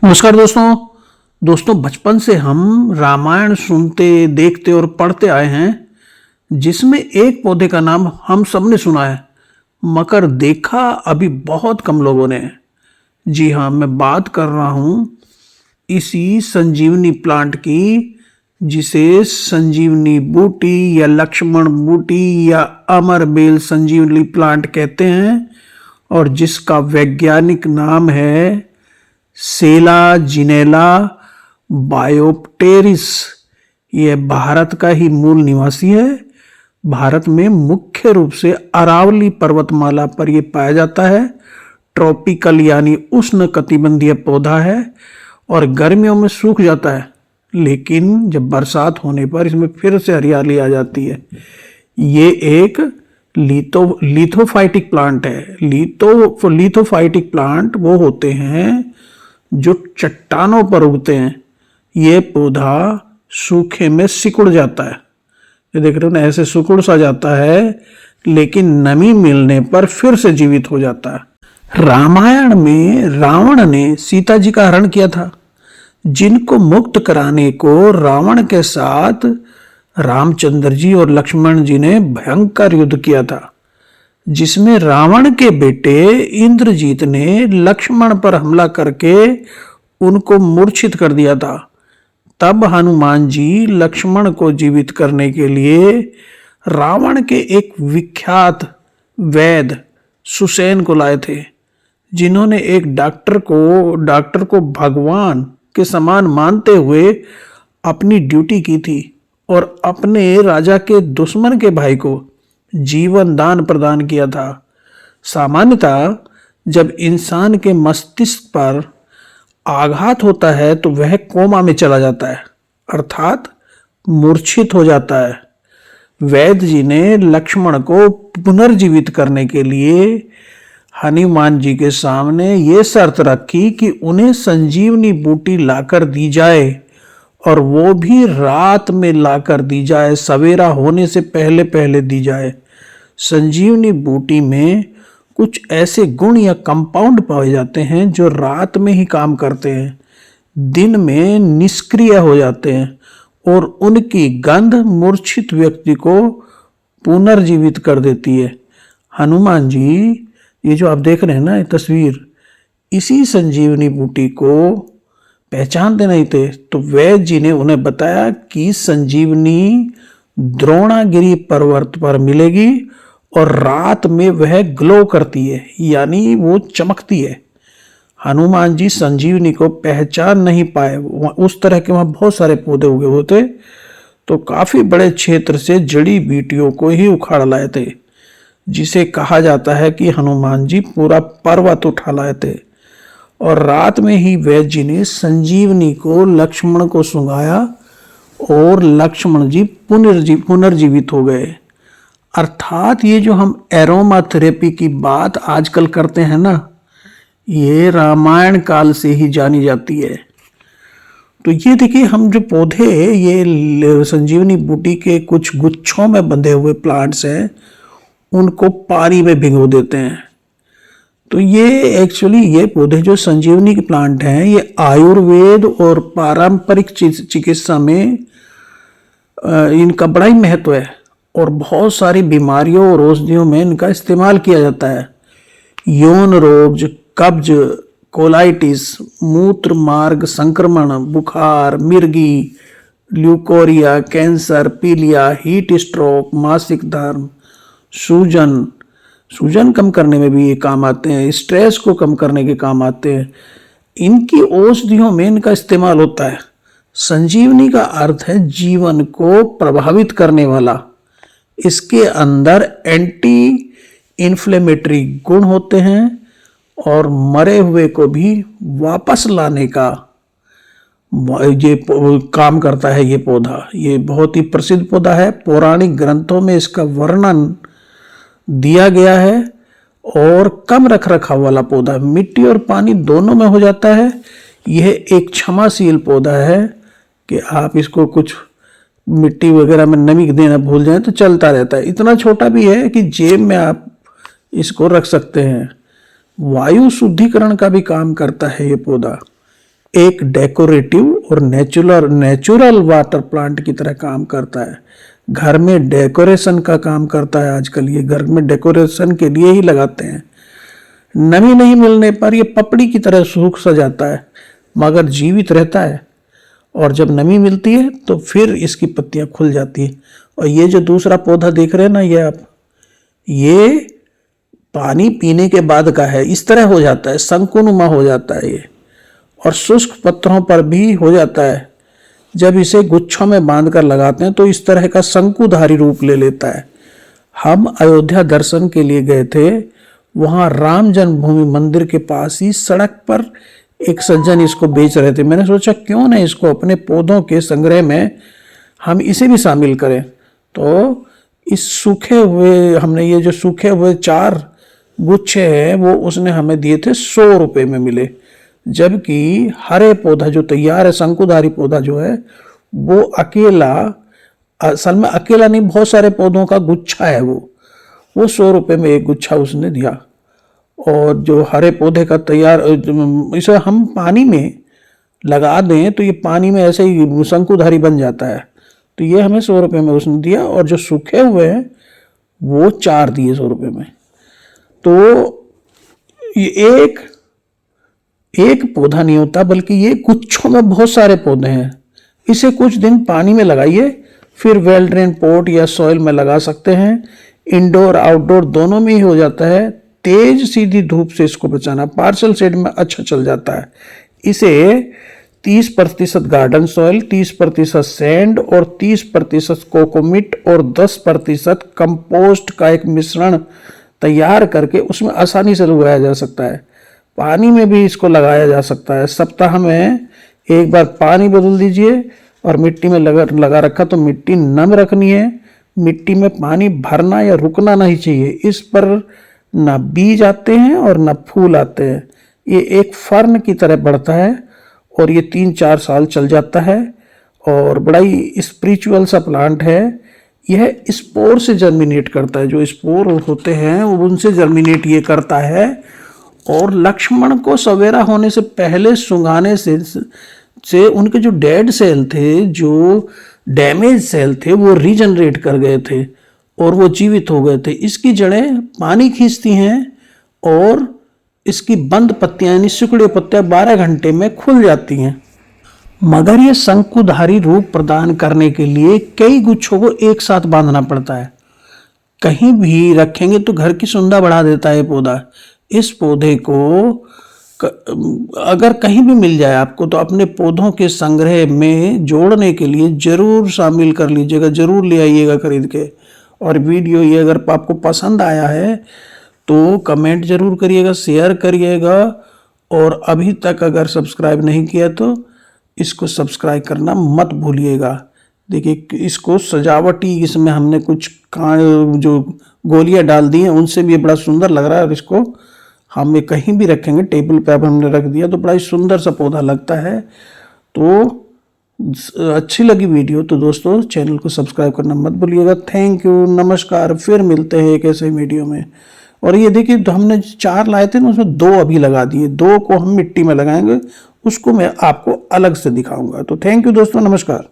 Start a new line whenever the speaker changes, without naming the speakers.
नमस्कार दोस्तों। बचपन से हम रामायण सुनते देखते और पढ़ते आए हैं जिसमें एक पौधे का नाम हम सबने सुना है मगर देखा अभी बहुत कम लोगों ने। जी हाँ, मैं बात कर रहा हूँ इसी संजीवनी प्लांट की, जिसे संजीवनी बूटी या लक्ष्मण बूटी या अमर बेल संजीवनी प्लांट कहते हैं और जिसका वैज्ञानिक नाम है सेला जिनेला बायोप्टेरिस। यह भारत का ही मूल निवासी है। भारत में मुख्य रूप से अरावली पर्वतमाला पर यह पाया जाता है। ट्रॉपिकल यानी उष्ण कटिबंधीय पौधा है और गर्मियों में सूख जाता है, लेकिन जब बरसात होने पर इसमें फिर से हरियाली आ जाती है। ये एक लिथोफाइटिक प्लांट है। लिथोफाइटिक प्लांट वो होते हैं जो चट्टानों पर उगते हैं। ये पौधा सूखे में सिकुड़ जाता है। ये देख रहे हो ना, ऐसे सिकुड़ सा जाता है, लेकिन नमी मिलने पर फिर से जीवित हो जाता है। रामायण में रावण ने सीता जी का हरण किया था, जिनको मुक्त कराने को रावण के साथ रामचंद्र जी और लक्ष्मण जी ने भयंकर युद्ध किया था, जिसमें रावण के बेटे इंद्रजीत ने लक्ष्मण पर हमला करके उनको मूर्छित कर दिया था। तब हनुमान जी लक्ष्मण को जीवित करने के लिए रावण के एक विख्यात वैद्य सुसेन को लाए थे, जिन्होंने एक डॉक्टर को भगवान के समान मानते हुए अपनी ड्यूटी की थी और अपने राजा के दुश्मन के भाई को जीवन दान प्रदान किया था। सामान्यतः जब इंसान के मस्तिष्क पर आघात होता है तो वह कोमा में चला जाता है, अर्थात मूर्छित हो जाता है। वैद्य जी ने लक्ष्मण को पुनर्जीवित करने के लिए हनुमान जी के सामने ये शर्त रखी कि उन्हें संजीवनी बूटी लाकर दी जाए, और वो भी रात में लाकर दी जाए, सवेरा होने से पहले पहले दी जाए। संजीवनी बूटी में कुछ ऐसे गुण या कंपाउंड पाए जाते हैं जो रात में ही काम करते हैं, दिन में निष्क्रिय हो जाते हैं और उनकी गंध मूर्छित व्यक्ति को पुनर्जीवित कर देती है। हनुमान जी, ये जो आप देख रहे हैं ना, ये तस्वीर, इसी संजीवनी बूटी को पहचानते नहीं थे, तो वैद्य जी ने उन्हें बताया कि संजीवनी द्रोणागिरी पर्वत पर मिलेगी और रात में वह ग्लो करती है, यानी वो चमकती है। हनुमान जी संजीवनी को पहचान नहीं पाए। उस तरह के वहां बहुत सारे पौधे उगे होते, तो काफी बड़े क्षेत्र से जड़ी बूटियों को ही उखाड़ लाए थे, जिसे कहा जाता है कि हनुमान जी पूरा पर्वत उठा लाए थे। और रात में ही वैद्य जी ने संजीवनी को लक्ष्मण को सुंघाया और लक्ष्मण जी पुनर्जीवित हो गए। अर्थात ये जो हम एरोमा थेरेपी की बात आजकल करते हैं ना, ये रामायण काल से ही जानी जाती है। तो ये देखिए, हम जो पौधे, ये संजीवनी बूटी के कुछ गुच्छों में बंधे हुए प्लांट्स हैं, उनको पानी में भिगो देते हैं। तो ये पौधे जो संजीवनी के प्लांट हैं, ये आयुर्वेद और पारंपरिक चिकित्सा में इनका बड़ा ही महत्व है और बहुत सारी बीमारियों और औषधियों में इनका इस्तेमाल किया जाता है। यौन रोग, कब्ज, कोलाइटिस, मूत्र मार्ग संक्रमण, बुखार, मिर्गी, ल्यूकोरिया, कैंसर, पीलिया, हीट स्ट्रोक, मासिक धर्म, सूजन कम करने में भी ये काम आते हैं, स्ट्रेस को कम करने के काम आते हैं। इनकी औषधियों में इनका इस्तेमाल होता है। संजीवनी का अर्थ है जीवन को प्रभावित करने वाला। इसके अंदर एंटी इन्फ्लेमेटरी गुण होते हैं और मरे हुए को भी वापस लाने का ये काम करता है। ये पौधा, ये बहुत ही प्रसिद्ध पौधा है। पौराणिक ग्रंथों में इसका वर्णन दिया गया है और कम रख रखाव वाला पौधा, मिट्टी और पानी दोनों में हो जाता है। यह एक क्षमाशील पौधा है कि आप इसको कुछ मिट्टी वगैरह में नमी देना भूल जाए तो चलता रहता है। इतना छोटा भी है कि जेब में आप इसको रख सकते हैं। वायु शुद्धिकरण का भी काम करता है ये पौधा। एक डेकोरेटिव और नेचुरल वाटर प्लांट की तरह काम करता है। घर में डेकोरेशन का काम करता है। आजकल ये घर में डेकोरेशन के लिए ही लगाते हैं। नमी नहीं मिलने पर ये पपड़ी की तरह सूख सा जाता है, मगर जीवित रहता है। और जब नमी मिलती है तो फिर इसकी पत्तियां खुल जाती है। और ये जो दूसरा पौधा देख रहे हैं ना, ये आप, ये पानी पीने के बाद का है। इस तरह हो जाता है, शंकुनुमा हो जाता है ये, और शुष्क पत्थरों पर भी हो जाता है। जब इसे गुच्छों में बांधकर लगाते हैं तो इस तरह का शंकुधारी रूप ले लेता है। हम अयोध्या दर्शन के लिए गए थे। वहां राम जन्मभूमि मंदिर के पास ही सड़क पर एक सज्जन इसको बेच रहे थे। मैंने सोचा क्यों ना इसको अपने पौधों के संग्रह में हम इसे भी शामिल करें। तो इस सूखे हुए, हमने ये जो सूखे हुए 4 गुच्छे हैं वो उसने हमें दिए थे, 100 रुपये में मिले। जबकि हरे पौधा जो तैयार है, शंकुधारी पौधा जो है, वो अकेला, असल में अकेला नहीं, बहुत सारे पौधों का गुच्छा है वो 100 रुपये में एक गुच्छा उसने दिया। और जो हरे पौधे का तैयार, इसे हम पानी में लगा दें तो ये पानी में ऐसे ही शंकुधारी बन जाता है। तो ये हमें 100 रुपये में उसने दिया, और जो सूखे हुए हैं वो 4 दिए 100 रुपये में। तो ये एक पौधा नहीं होता, बल्कि ये गुच्छों में बहुत सारे पौधे हैं। इसे कुछ दिन पानी में लगाइए, फिर वेल ड्रेन पॉट या सॉइल में लगा सकते हैं। इंडोर आउटडोर दोनों में ही हो जाता है। तेज सीधी धूप से इसको बचाना, पार्सल शेड में अच्छा चल जाता है। इसे 30% गार्डन सॉइल, 30% सैंड और 30% कोकोमिट और 10% कंपोस्ट का एक मिश्रण तैयार करके उसमें आसानी से उगाया जा सकता है। पानी में भी इसको लगाया जा सकता है। सप्ताह में एक बार पानी बदल दीजिए। और मिट्टी में लगा रखा तो मिट्टी नम रखनी है। मिट्टी में पानी भरना या रुकना नहीं चाहिए। इस पर ना बीज आते हैं और ना फूल आते हैं। ये एक फर्न की तरह बढ़ता है और ये 3-4 साल चल जाता है, और बड़ा ही स्पिरिचुअल सा प्लांट है। यह स्पोर से जर्मिनेट करता है। जो स्पोर होते हैं उनसे जर्मिनेट ये करता है। और लक्ष्मण को सवेरा होने से पहले सुंघाने से उनके जो डेड सेल थे, जो डैमेज सेल थे, वो रीजनरेट कर गए थे और वो जीवित हो गए थे। इसकी जड़ें पानी खींचती हैं और इसकी बंद पत्तियां यानी सिकुड़े पत्तियां 12 घंटे में खुल जाती हैं। मगर ये शंकुधारी रूप प्रदान करने के लिए कई गुच्छों को एक साथ बांधना पड़ता है। कहीं भी रखेंगे तो घर की सुंदर बढ़ा देता है पौधा। इस पौधे को अगर कहीं भी मिल जाए आपको तो अपने पौधों के संग्रह में जोड़ने के लिए जरूर शामिल कर लीजिएगा, जरूर ले आइएगा खरीद के। और वीडियो ये अगर आपको पसंद आया है तो कमेंट जरूर करिएगा, शेयर करिएगा, और अभी तक अगर सब्सक्राइब नहीं किया तो इसको सब्सक्राइब करना मत भूलिएगा। देखिए इसको सजावटी, इसमें हमने कुछ जो गोलियां डाल दी हैं उनसे भी ये बड़ा सुंदर लग रहा है। और इसको हम ये कहीं भी रखेंगे, टेबल पे हमने रख दिया तो बड़ा ही सुंदर सा पौधा लगता है। तो अच्छी लगी वीडियो तो दोस्तों चैनल को सब्सक्राइब करना मत भूलिएगा। थैंक यू, नमस्कार। फिर मिलते हैं एक ऐसे वीडियो में। और ये देखिए तो हमने 4 लाए थे ना, उसमें 2 अभी लगा दिए, 2 को हम मिट्टी में लगाएंगे, उसको मैं आपको अलग से दिखाऊंगा। तो थैंक यू दोस्तों, नमस्कार।